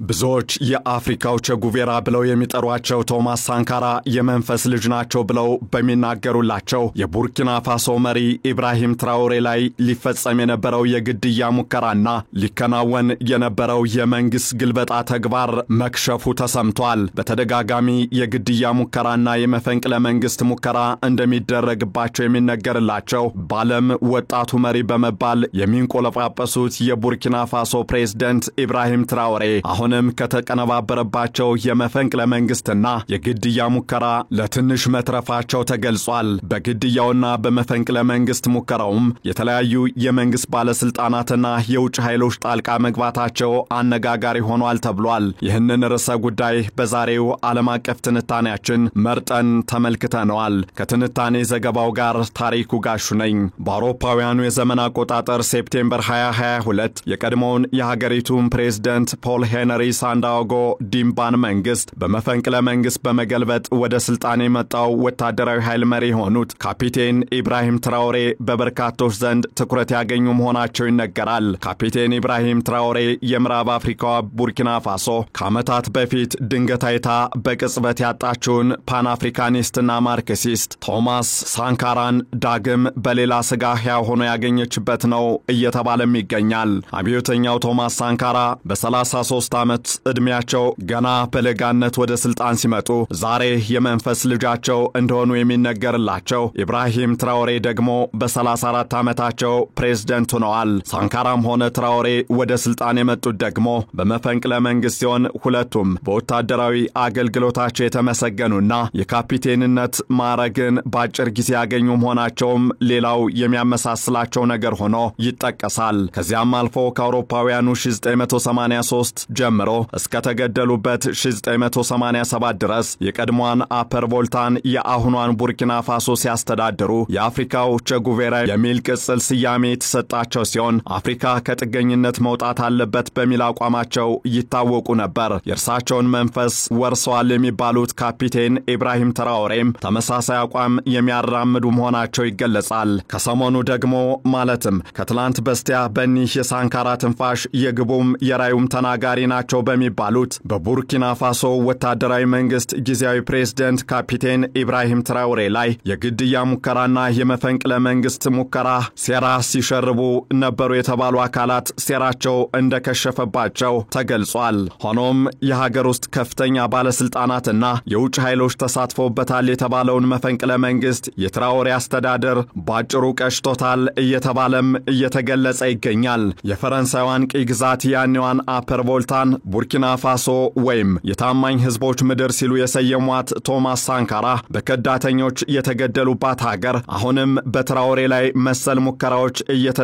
ብዙዎች የአፍሪካው ቸጉቬራ ብለው የሚጠሯቸው ቶማስ ሳንካራ የመንፈስ ልጅ ናቸው ብለው በሚናገሩላቸው የቡርኪና ፋሶ መሪ ኢብራሂም ትራኦሬ ላይ ሊፈጸም የነበረው የግድያ ሙከራና ሊከናወን የነበረው የመንግስት ግልበጣ ተግባር መክሸፉ ተሰምቷል። በተደጋጋሚ የግድያ ሙከራና የመፈንቅለ መንግስት ሙከራ እንደሚደረግባቸው የሚነገርላቸው ባለም ወጣቱ መሪ በመባል የሚንቆለጳጳሱት የቡርኪና ፋሶ ፕሬዝዳንት ኢብራሂም ትራኦሬ አሁንም ከተቀነባበረባቸው የመፈንቅለ መንግስትና የግድያ ሙከራ ለትንሽ መትረፋቸው ተገልጿል። በግድያውና በመፈንቅለ መንግስት ሙከራውም የተለያዩ የመንግስት ባለስልጣናትና የውጭ ኃይሎች ጣልቃ መግባታቸው አነጋጋሪ ሆኗል ተብሏል። ይህንን ርዕሰ ጉዳይ በዛሬው ዓለም አቀፍ ትንታኔያችን መርጠን ተመልክተነዋል። ከትንታኔ ዘገባው ጋር ታሪኩ ጋሹ ነኝ። በአውሮፓውያኑ የዘመን አቆጣጠር ሴፕቴምበር 2022 የቀድሞውን የሀገሪቱን ፕሬዝዳንት ፖል ሄነሪ ሳንዳኦጎ ዲምባን መንግስት በመፈንቅለ መንግስት በመገልበጥ ወደ ስልጣን የመጣው ወታደራዊ ኃይል መሪ ሆኑት ካፒቴን ኢብራሂም ትራኦሬ በበርካቶች ዘንድ ትኩረት ያገኙ መሆናቸው ይነገራል። ካፒቴን ኢብራሂም ትራኦሬ የምዕራብ አፍሪካዋ ቡርኪና ፋሶ ከዓመታት በፊት ድንገት አይታ በቅጽበት ያጣችውን ፓን አፍሪካኒስትና ማርክሲስት ቶማስ ሳንካራን ዳግም በሌላ ስጋ ሕያው ሆኖ ያገኘችበት ነው እየተባለም ይገኛል። አብዮተኛው ቶማስ ሳንካራ በ33 ዓመት እድሜያቸው ገና በለጋነት ወደ ስልጣን ሲመጡ ዛሬ የመንፈስ ልጃቸው እንደሆኑ የሚነገርላቸው ኢብራሂም ትራኦሬ ደግሞ በ34 ዓመታቸው ፕሬዝዳንት ሆነዋል። ሳንካራም ሆነ ትራኦሬ ወደ ስልጣን የመጡት ደግሞ በመፈንቅለ መንግስት ሲሆን ሁለቱም በወታደራዊ አገልግሎታቸው የተመሰገኑና የካፒቴንነት ማዕረግን በአጭር ጊዜ ያገኙ መሆናቸውም ሌላው የሚያመሳስላቸው ነገር ሆኖ ይጠቀሳል። ከዚያም አልፎ ከአውሮፓውያኑ 1983 ጀምሮ እስከ ተገደሉበት 1987 ድረስ የቀድሞዋን አፐር ቮልታን የአሁኗን ቡርኪና ፋሶ ሲያስተዳድሩ የአፍሪካው ቸጉቬራ የሚል ቅጽል ስያሜ የተሰጣቸው ሲሆን አፍሪካ ከጥገኝነት መውጣት አለበት በሚል አቋማቸው ይታወቁ ነበር። የእርሳቸውን መንፈስ ወርሰዋል የሚባሉት ካፒቴን ኢብራሂም ትራኦሬም ተመሳሳይ አቋም የሚያራምዱ መሆናቸው ይገለጻል። ከሰሞኑ ደግሞ ማለትም ከትላንት በስቲያ በኒህ የሳንካራ ትንፋሽ የግቡም የራዩም ተናጋሪ ናቸው በሚባሉት በቡርኪና ፋሶ ወታደራዊ መንግስት ጊዜያዊ ፕሬዝዳንት ካፒቴን ኢብራሂም ትራኦሬ ላይ የግድያ ሙከራና የመፈንቅለ መንግስት ሙከራ ሴራ ሲሸርቡ ነበሩ የተባሉ አካላት ሴራቸው እንደከሸፈባቸው ተገልጿል። ሆኖም የሀገር ውስጥ ከፍተኛ ባለስልጣናትና የውጭ ኃይሎች ተሳትፎበታል የተባለውን መፈንቅለ መንግስት የትራኦሬ አስተዳደር ባጭሩ ቀሽቶታል እየተባለም እየተገለጸ ይገኛል። የፈረንሳይዋን ቅኝ ግዛት ያኔዋን አፐር ቮልታን ቡርኪና ፋሶ ወይም የታማኝ ህዝቦች ምድር ሲሉ የሰየሟት ቶማስ ሳንካራ በከዳተኞች የተገደሉባት ሀገር አሁንም በትራኦሬ ላይ መሰል ሙከራዎች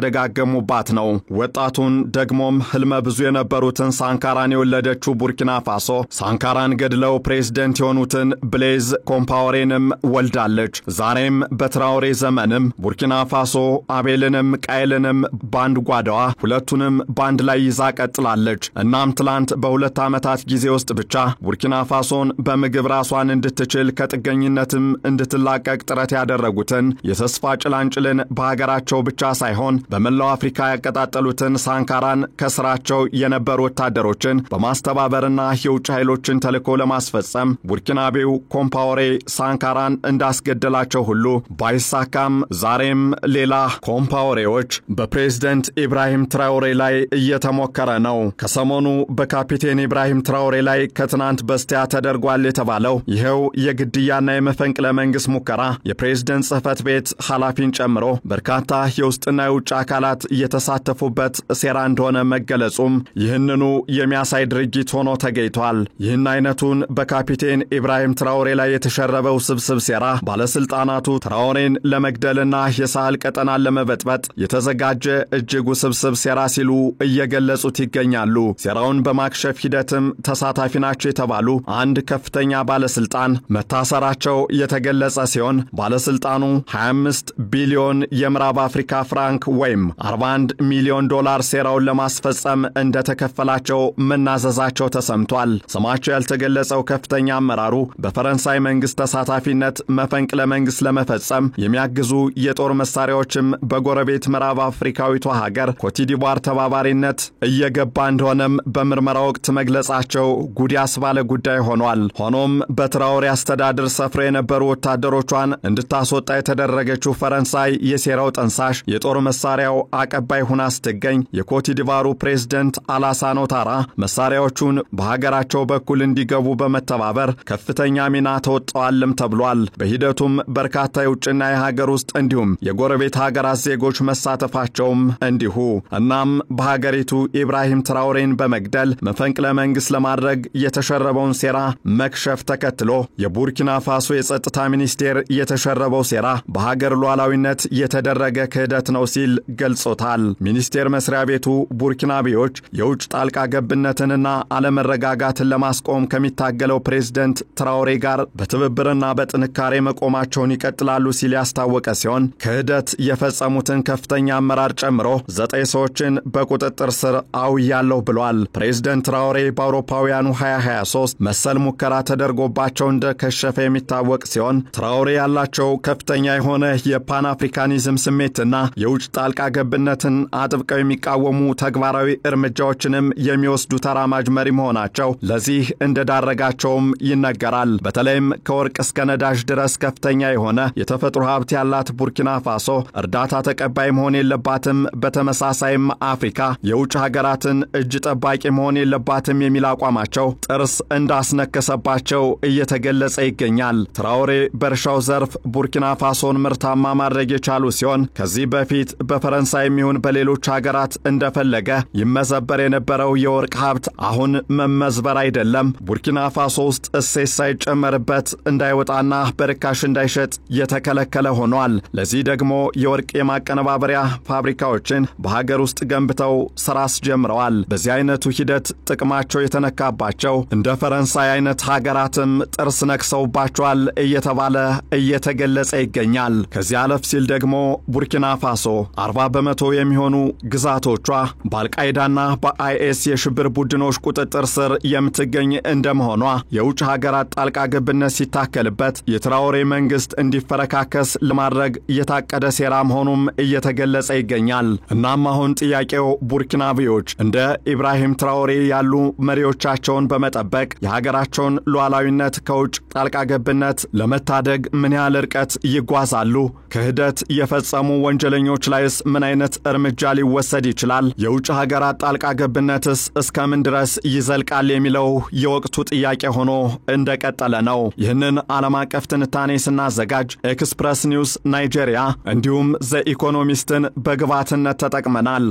እየተደጋገሙባት ነው። ወጣቱን ደግሞም ህልመ ብዙ የነበሩትን ሳንካራን የወለደችው ቡርኪና ፋሶ ሳንካራን ገድለው ፕሬዝዳንት የሆኑትን ብሌዝ ኮምፓወሬንም ወልዳለች። ዛሬም በትራኦሬ ዘመንም ቡርኪና ፋሶ አቤልንም ቃይልንም ባንድ ጓዳዋ ሁለቱንም ባንድ ላይ ይዛ ቀጥላለች። እናም ትላንት በሁለት ዓመታት ጊዜ ውስጥ ብቻ ቡርኪና ፋሶን በምግብ ራሷን እንድትችል ከጥገኝነትም እንድትላቀቅ ጥረት ያደረጉትን የተስፋ ጭላንጭልን በሀገራቸው ብቻ ሳይሆን በመላው አፍሪካ ያቀጣጠሉትን ሳንካራን ከስራቸው የነበሩ ወታደሮችን በማስተባበርና የውጭ ኃይሎችን ተልዕኮ ለማስፈጸም ቡርኪናቤው ኮምፓወሬ ሳንካራን እንዳስገደላቸው ሁሉ ባይሳካም ዛሬም ሌላ ኮምፓወሬዎች በፕሬዝዳንት ኢብራሂም ትራኦሬ ላይ እየተሞከረ ነው። ከሰሞኑ በካፒቴን ኢብራሂም ትራኦሬ ላይ ከትናንት በስቲያ ተደርጓል የተባለው ይሄው የግድያና የመፈንቅለ መንግስት ሙከራ የፕሬዝዳንት ጽህፈት ቤት ኃላፊን ጨምሮ በርካታ የውስጥና የውጭ አካላት እየተሳተፉበት ሴራ እንደሆነ መገለጹም ይህንኑ የሚያሳይ ድርጊት ሆኖ ተገኝቷል። ይህን አይነቱን በካፒቴን ኢብራሂም ትራኦሬ ላይ የተሸረበው ስብስብ ሴራ ባለስልጣናቱ ትራኦሬን ለመግደልና የሳህል ቀጠናን ለመበጥበጥ የተዘጋጀ እጅግ ውስብስብ ሴራ ሲሉ እየገለጹት ይገኛሉ። ሴራውን በማክሸፍ ሂደትም ተሳታፊ ናቸው የተባሉ አንድ ከፍተኛ ባለስልጣን መታሰራቸው የተገለጸ ሲሆን ባለስልጣኑ 25 ቢሊዮን የምዕራብ አፍሪካ ፍራንክ ወይም 41 ሚሊዮን ዶላር ሴራውን ለማስፈጸም እንደተከፈላቸው መናዘዛቸው ተሰምቷል። ስማቸው ያልተገለጸው ከፍተኛ አመራሩ በፈረንሳይ መንግስት ተሳታፊነት መፈንቅለ መንግስት ለመፈጸም የሚያግዙ የጦር መሳሪያዎችም በጎረቤት ምዕራብ አፍሪካዊቷ ሀገር ኮትዲቯር ተባባሪነት እየገባ እንደሆነም በምዕራብ በምርመራ ወቅት መግለጻቸው ጉድ ያስባለ ጉዳይ ሆኗል። ሆኖም በትራኦሬ አስተዳደር ሰፍረው የነበሩ ወታደሮቿን እንድታስወጣ የተደረገችው ፈረንሳይ የሴራው ጠንሳሽ የጦር መሳሪያው አቀባይ ሆና ስትገኝ የኮት ዲቫሩ ፕሬዝዳንት አላሳን ኦታራ መሳሪያዎቹን በሀገራቸው በኩል እንዲገቡ በመተባበር ከፍተኛ ሚና ተወጣዋልም ተብሏል። በሂደቱም በርካታ የውጭና የሀገር ውስጥ እንዲሁም የጎረቤት ሀገራት ዜጎች መሳተፋቸውም እንዲሁ። እናም በሀገሪቱ ኢብራሂም ትራኦሬን በመግደል መፈንቅለ መንግስት ለማድረግ የተሸረበውን ሴራ መክሸፍ ተከትሎ የቡርኪና ፋሶ የጸጥታ ሚኒስቴር የተሸረበው ሴራ በሀገር ሉዓላዊነት የተደረገ ክህደት ነው ሲል ገልጾታል። ሚኒስቴር መስሪያ ቤቱ ቡርኪናቤዎች የውጭ ጣልቃ ገብነትንና አለመረጋጋትን ለማስቆም ከሚታገለው ፕሬዝዳንት ትራኦሬ ጋር በትብብርና በጥንካሬ መቆማቸውን ይቀጥላሉ ሲል ያስታወቀ ሲሆን ክህደት የፈጸሙትን ከፍተኛ አመራር ጨምሮ 9 ሰዎችን በቁጥጥር ስር አውያለሁ ብሏል። ፕሬዝዳንት ትራኦሬ በአውሮፓውያኑ 2023 መሰል ሙከራ ተደርጎባቸው እንደከሸፈ የሚታወቅ ሲሆን ትራኦሬ ያላቸው ከፍተኛ የሆነ የፓን አፍሪካኒዝም ስሜትና የውጭ ጣልቃ ገብነትን አጥብቀው የሚቃወሙ ተግባራዊ እርምጃዎችንም የሚወስዱ ተራማጅ መሪ መሆናቸው ለዚህ እንደዳረጋቸውም ይነገራል። በተለይም ከወርቅ እስከ ነዳጅ ድረስ ከፍተኛ የሆነ የተፈጥሮ ሀብት ያላት ቡርኪና ፋሶ እርዳታ ተቀባይ መሆን የለባትም፣ በተመሳሳይም አፍሪካ የውጭ ሀገራትን እጅ ጠባቂ መሆን የለባትም የሚል አቋማቸው ጥርስ እንዳስነከሰባቸው እየተገለጸ ይገኛል። ትራኦሬ በእርሻው ዘርፍ ቡርኪና ፋሶን ምርታማ ማድረግ የቻሉ ሲሆን ከዚህ በፊት በፈረንሳይ የሚሆን በሌሎች ሀገራት እንደፈለገ ይመዘበር የነበረው የወርቅ ሀብት አሁን መመዝበር አይደለም፣ ቡርኪና ፋሶ ውስጥ እሴት ሳይጨመርበት እንዳይወጣና በርካሽ እንዳይሸጥ የተከለከለ ሆኗል። ለዚህ ደግሞ የወርቅ የማቀነባበሪያ ፋብሪካዎችን በሀገር ውስጥ ገንብተው ስራ አስጀምረዋል። በዚህ አይነቱ ሂደት ጥቅማቸው የተነካባቸው እንደ ፈረንሳይ አይነት ሀገራትም ጥርስ ነክሰውባቸዋል እየተባለ እየተገለጸ ይገኛል። ከዚህ አለፍ ሲል ደግሞ ቡርኪና ፋሶ 40% የሚሆኑ ግዛቶቿ በአልቃይዳና በአይኤስ የሽብር ቡድኖች ቁጥጥር ስር የምትገኝ እንደመሆኗ የውጭ ሀገራት ጣልቃ ገብነት ሲታከልበት የትራኦሬ መንግስት እንዲፈረካከስ ለማድረግ የታቀደ ሴራ መሆኑም እየተገለጸ ይገኛል። እናም አሁን ጥያቄው ቡርኪናቤዎች እንደ ኢብራሂም ትራኦሬ ያሉ መሪዎቻቸውን በመጠበቅ የሀገራቸውን ሉዓላዊነት ከውጭ ጣልቃ ገብነት ለመታደግ ምን ያህል ርቀት ይጓዛሉ? ክህደት የፈጸሙ ወንጀለኞች ላይስ ምን አይነት እርምጃ ሊወሰድ ይችላል? የውጭ ሀገራት ጣልቃ ገብነትስ እስከምን ድረስ ይዘልቃል የሚለው የወቅቱ ጥያቄ ሆኖ እንደቀጠለ ነው። ይህንን ዓለም አቀፍ ትንታኔ ስናዘጋጅ ኤክስፕረስ ኒውስ ናይጄሪያ እንዲሁም ዘ ኢኮኖሚስትን በግብዓትነት ተጠቅመናል።